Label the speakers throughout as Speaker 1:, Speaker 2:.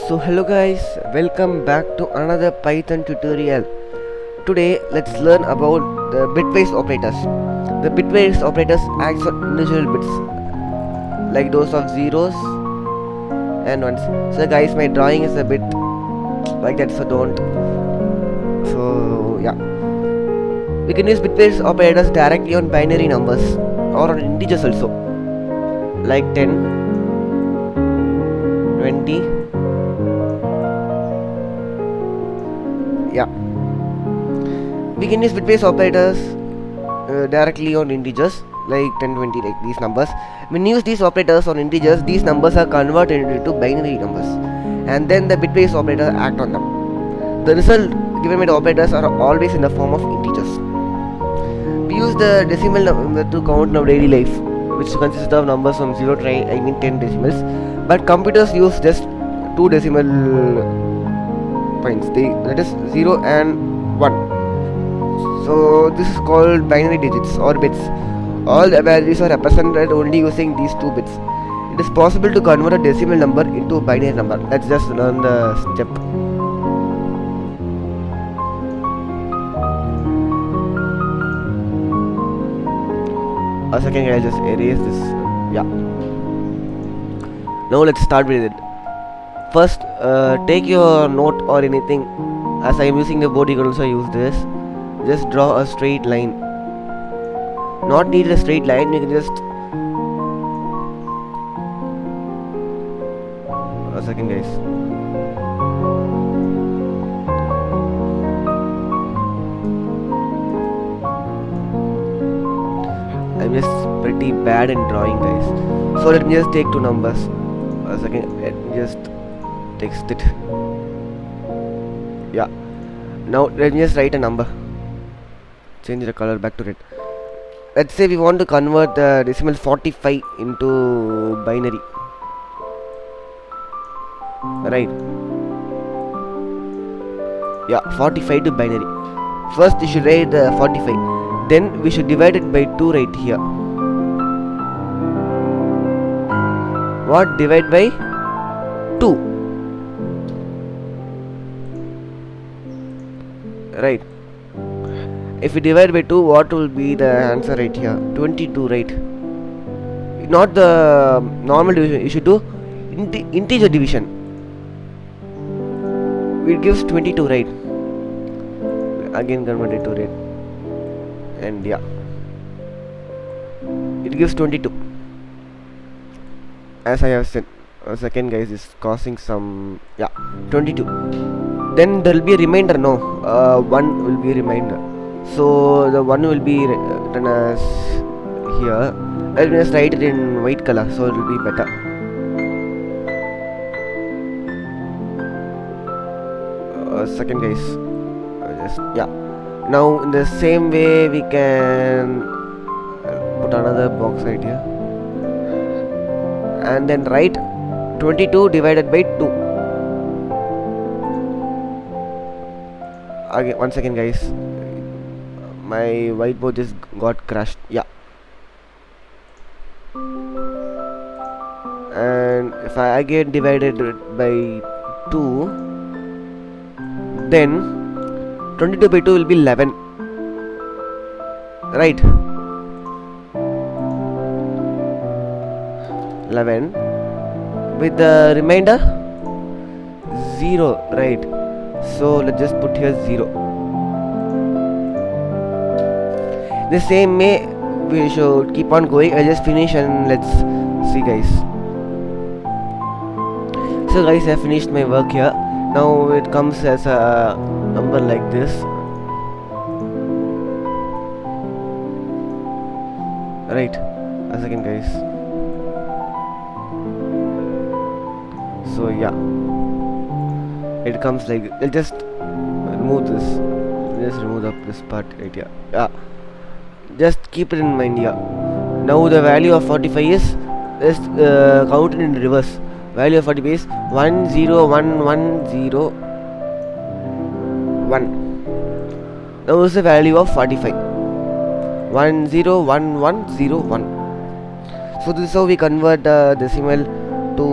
Speaker 1: So hello guys, welcome back to another Python tutorial. Today let's learn about the bitwise operators. The bitwise operators acts on individual bits like those of zeros and ones. So guys, my drawing is a bit like that, so don't. So yeah, we can use bitwise operators directly on binary numbers or on integers also, like 10, 20. Yeah, we can use bitwise operators directly on integers like 10, 20, like these numbers. When you use these operators on integers, these numbers are converted into binary numbers, and then the bitwise operator act on them. The result given by the operators are always in the form of integers. We use the decimal number to count in our daily life, which consists of numbers from 0 to 10 decimals, but computers use just 2 decimal points, that is 0 and 1. So this is called binary digits or bits. All the values are represented only using these 2 bits. It is possible to convert a decimal number into a binary number. Let's just learn the step. A second, I'll just erase this. Yeah. Now let's start with it. First, take your note or anything. As I am using the board, you can also use this. Just draw a straight line. Not need a straight line, you can just. A second, guys. I'm just pretty bad in drawing, guys. So let me just take 2 numbers. A second, let me just text it. Yeah. Now let me just write a number. Change the color back to red. Let's say we want to convert the decimal 45 into binary. Right. Yeah, 45 to binary. First you should write 45. Then we should divide it by 2 right here. What? Divide by 2. Right. If we divide by 2, what will be the answer right here? 22, right? Not the normal division. You should do integer division. It gives 22, right? Again convert it to red. And yeah, it gives 22. As I have said, a second, guys, is causing some. Yeah, 22. Then there will be a remainder. No, 1 will be a remainder. So the 1 will be written as here. Let me just write it in white color, so it will be better. Second, guys. Just yeah. Now in the same way we can put another box right here, and then write 22 divided by 2. Again, 1 second, guys. My whiteboard just got crashed. Yeah. And if I again divided it by 2, then 22 by 2 will be 11. Right. 11. With the remainder 0. Right. So let's just put here 0. The same way we should keep on going. I'll just finish and let's see, guys. So guys, I finished my work here. Now it comes as a number like this. Right. A second, guys. So yeah, it comes like. I'll just remove this. Just remove this part right here. Yeah. Just keep it in mind here. Now the value of 45 is counted in reverse. Value of 45 is 10110 1. Now this is the value of 45. 101101. So this is how we convert decimal to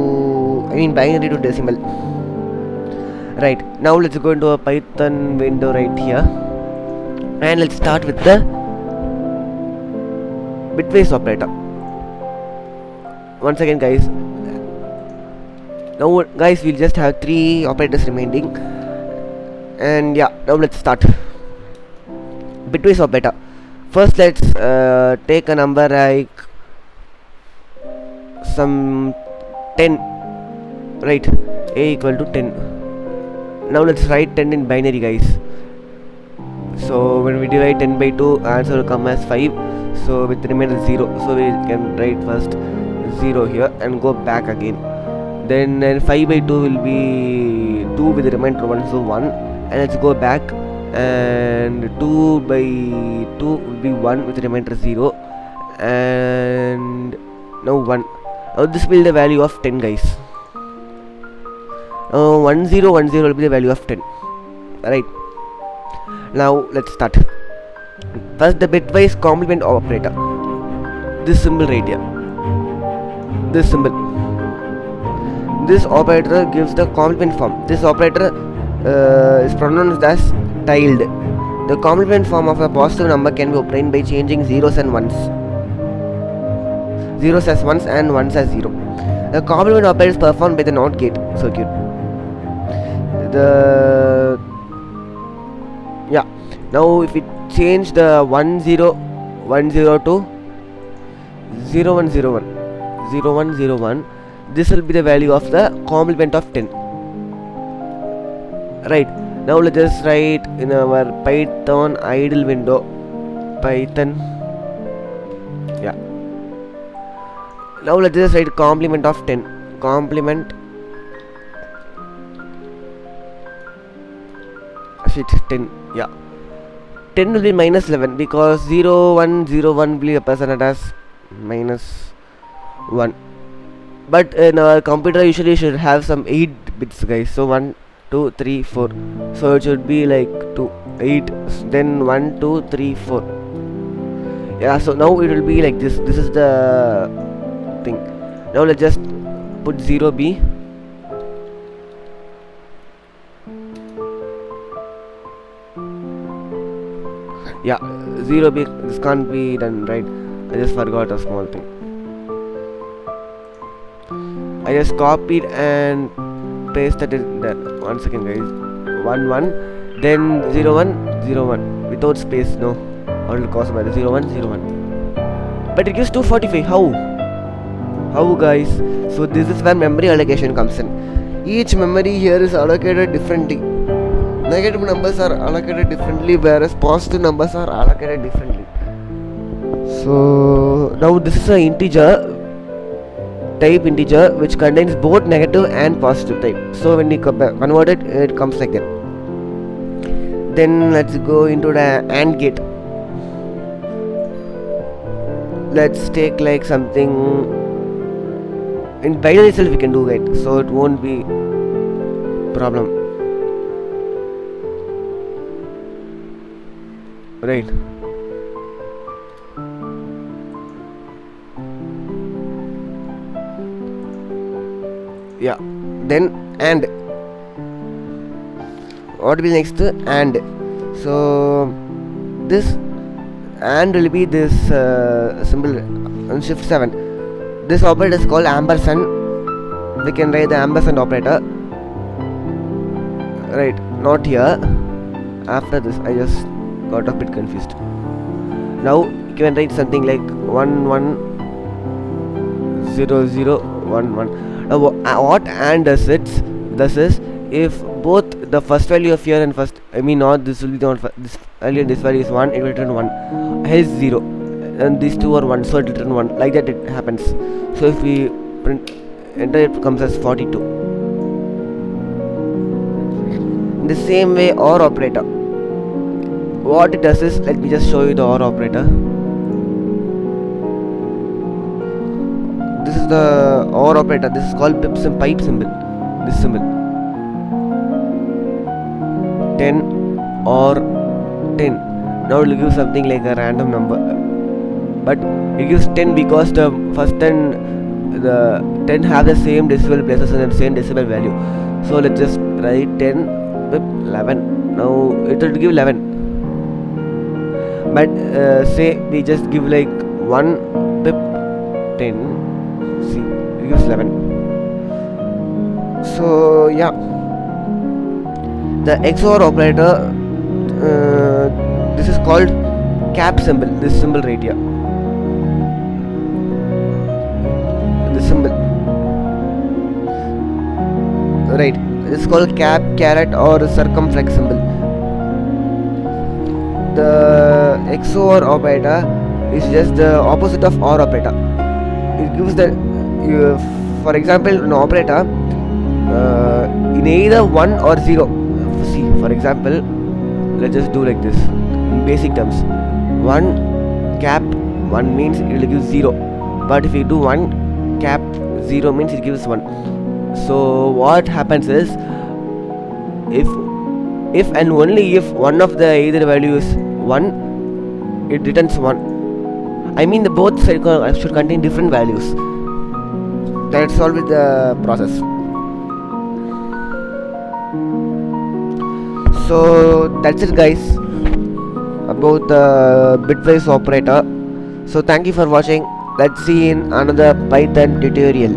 Speaker 1: binary to decimal. Right, now let's go into a Python window right here, and let's start with the bitwise operator. Once again, guys, now guys, we'll just have 3 operators remaining, and yeah, now let's start. Bitwise operator. First, let's take a number like some 10, right? A equal to 10. Now let's write 10 in binary, guys. So when we divide 10 by 2, answer will come as 5. So with the remainder 0. So we can write first 0 here and go back again. Then 5 by 2 will be 2 with the remainder 1, so 1. And let's go back, and 2 by 2 will be 1 with the remainder 0. And now 1. Now this will be the value of 10, guys. 1 0 1 0 will be the value of 10. Right. Now let's start. First, the bitwise complement operator. This symbol right here. This symbol. This operator gives the complement form. This operator is pronounced as tilde. The complement form of a positive number can be obtained by changing zeros and ones. Zeros as ones and ones as 0. The complement operator is performed by the NOT gate circuit. Now if we change the 1 0 1 0 to 0 1 0 1 0 1 0 1, this will be the value of the complement of 10. Right, now let's just write in our Python idle window, Python, yeah. Now let's just write complement of 10. Complement 10, yeah. 10 will be minus 11 because 0 1 0 1 will be represented as minus 1. But in our computer usually should have some 8 bits, guys. So 1 2 3 4. So it should be like 2 8, then 1 2 3 4. Yeah, so now it will be like this. This is the thing. Now let's just put 0b. Yeah, 0b, this can't be done, right? I just forgot a small thing. I just copied and pasted it there. 1 second, guys. 1 1, then 0 1 0 1 without space, no. Or it will cause by the 0 1 0 1. But it gives 245. How, guys? So this is where memory allocation comes in. Each memory here is allocated differently. Negative numbers are allocated differently, whereas positive numbers are allocated differently. So now this is an integer type integer which contains both negative and positive type. So when we convert it, it comes like that. Then let's go into the AND gate. Let's take like something in binary itself we can do it, so it won't be problem. Right. Yeah. Then AND. What will be next? AND. So this AND will be this symbol on shift 7. This operator is called ampersand. We can write the ampersand operator. Right. Not here. After this, I just got a bit confused. Now you can write something like 1 1 0 0 1 1. Now what AND does is if both the first value of here and not this will be not this value and this value is 1, it will return 1. Here is 0 and these two are 1, so it will return 1. Like that it happens. So if we print enter, it comes as 42. In the same way, OR operator. What it does is, let me just show you the OR operator. This is the OR operator. This is called pipe symbol. This symbol 10 or 10. Now it will give something like a random number, but it gives 10 because the first and the 10 have the same decimal places and the same decimal value. So let's just write 10 with 11. Now it will give 11, but say we just give like 1 pip 10. See, it gives 11. So yeah, the XOR operator, this is called cap symbol. This symbol right here, this symbol, right, it's called cap, caret or circumflex symbol. The XOR operator is just the opposite of OR operator. It gives the for example, an operator in either 1 or 0. See, for example, let's just do like this in basic terms. 1 cap 1 means it will give 0, but if you do 1 cap 0 means it gives 1. So what happens is, if and only if one of the either value is 1, it returns 1. I mean the both side should contain different values. That's all with the process. So that's it guys about the bitwise operator. So thank you for watching. Let's see in another Python tutorial.